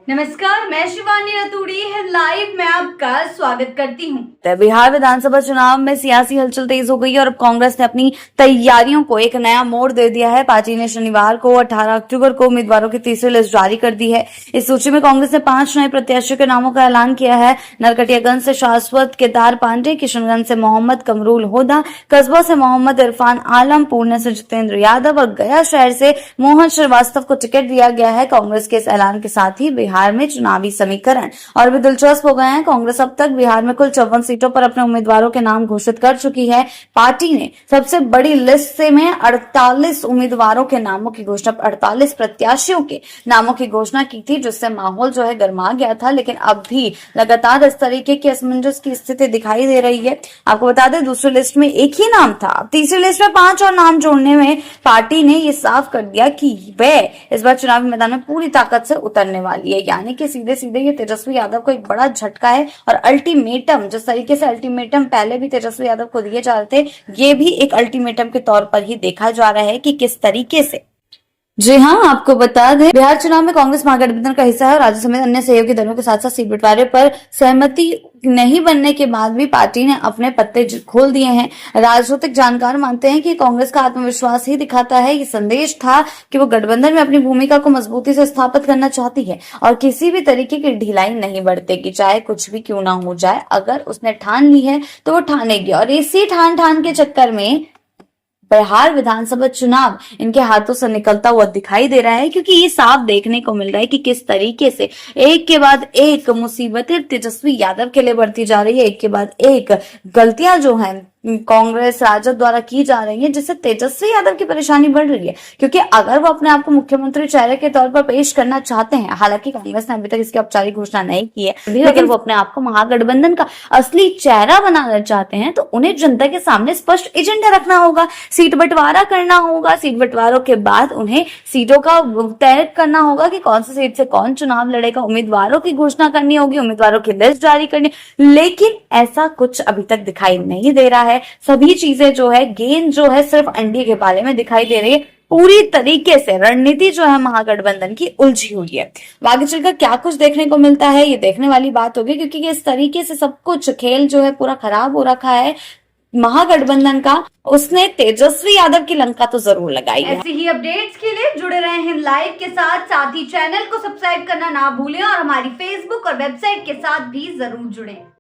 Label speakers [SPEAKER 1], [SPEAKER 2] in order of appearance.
[SPEAKER 1] नमस्कार, मैं शिवानी रतूड़ी लाइव में आपका स्वागत करती हूँ।
[SPEAKER 2] बिहार विधानसभा चुनाव में सियासी हलचल तेज हो गई है और अब कांग्रेस ने अपनी तैयारियों को एक नया मोड़ दे दिया है। पार्टी ने शनिवार को 18 अक्टूबर को उम्मीदवारों की तीसरी लिस्ट जारी कर दी है। इस सूची में कांग्रेस ने 5 नए प्रत्याशियों के नामों का ऐलान किया है। नरकटियागंज से शाश्वत केदार पांडे, किशनगंज से मोहम्मद कमरुल होदा, कस्बा से मोहम्मद इरफान आलम, पूर्णे से जितेंद्र यादव और गया शहर से मोहन श्रीवास्तव को टिकट दिया गया है। कांग्रेस के इस ऐलान के साथ ही बिहार में चुनावी समीकरण और भी दिलचस्प हो गए हैं। कांग्रेस अब तक बिहार में कुल 54 सीटों पर अपने उम्मीदवारों के नाम घोषित कर चुकी है। पार्टी ने सबसे बड़ी लिस्ट से में 48 उम्मीदवारों के नामों की घोषणा, 48 प्रत्याशियों के नामों की घोषणा की थी, जिससे माहौल जो है गर्मा गया था। लेकिन अब भी लगातार इस तरीके की असमंजस की स्थिति दिखाई दे रही है। आपको बता दें, दूसरी लिस्ट में एक ही नाम था, तीसरी लिस्ट में 5 और नाम जोड़ने में पार्टी ने ये साफ कर दिया कि वह इस बार चुनावी मैदान में पूरी ताकत से उतरने वाली है। यानी कि सीधे सीधे ये तेजस्वी यादव को एक बड़ा झटका है और अल्टीमेटम, जिस तरीके से अल्टीमेटम पहले भी तेजस्वी यादव को दिए जा रहे थे, ये भी एक अल्टीमेटम के तौर पर ही देखा जा रहा है कि किस तरीके से। जी हाँ, आपको बता दें, बिहार चुनाव में कांग्रेस महागठबंधन का हिस्सा है और राज्य समेत अन्य सहयोगी दलों के साथ साथ सीट बंटवारे पर सहमति नहीं बनने के बाद भी पार्टी ने अपने पत्ते खोल दिए हैं। राजनीतिक जानकार मानते हैं कि कांग्रेस का आत्मविश्वास ही दिखाता है। ये संदेश था कि वो गठबंधन में अपनी भूमिका को मजबूती से स्थापित करना चाहती है और किसी भी तरीके की ढिलाई नहीं बरतेगी, चाहे कुछ भी क्यों ना हो जाए। अगर उसने ठान ली है तो वो ठानेगी और इसी ठान के चक्कर में बिहार विधानसभा चुनाव इनके हाथों से निकलता हुआ दिखाई दे रहा है, क्योंकि ये साफ देखने को मिल रहा है कि किस तरीके से एक के बाद एक मुसीबतें तेजस्वी यादव के लिए बढ़ती जा रही है। एक के बाद एक गलतियां जो हैं कांग्रेस राजद द्वारा की जा रही है, जिससे तेजस्वी यादव की परेशानी बढ़ रही है। क्योंकि अगर वो अपने आप को मुख्यमंत्री चेहरे के तौर पर पेश करना चाहते हैं, हालांकि कांग्रेस ने अभी तक इसकी औपचारिक घोषणा नहीं की है, लेकिन वो अपने आप को महागठबंधन का असली चेहरा बनाना चाहते हैं, तो उन्हें जनता के सामने स्पष्ट एजेंडा रखना होगा, सीट बंटवारा करना होगा। सीट बंटवारों के बाद उन्हें सीटों का तय करना होगा कि कौन सी सीट से कौन चुनाव लड़ेगा, उम्मीदवारों की घोषणा करनी होगी, उम्मीदवारों की लिस्ट जारी करनी। लेकिन ऐसा कुछ अभी तक दिखाई नहीं दे रहा है। सभी चीजें जो है, गेंद जो है सिर्फ अंडे के बाले में दिखाई दे रही है। पूरी तरीके से रणनीति जो है महागठबंधन की उलझी हुई है। आगे चलकर क्या कुछ देखने को मिलता है, ये देखने वाली बात होगी, क्योंकि इस तरीके से सब कुछ खेल जो है पूरा खराब हो रखा है महागठबंधन का। उसने तेजस्वी यादव की लंका तो जरूर लगाई है।
[SPEAKER 1] ऐसी ही अपडेट्स के लिए जुड़े रहे हैं लाइव के साथ ही चैनल को सब्सक्राइब करना ना भूलें और हमारी फेसबुक और वेबसाइट के साथ भी जरूर जुड़ें।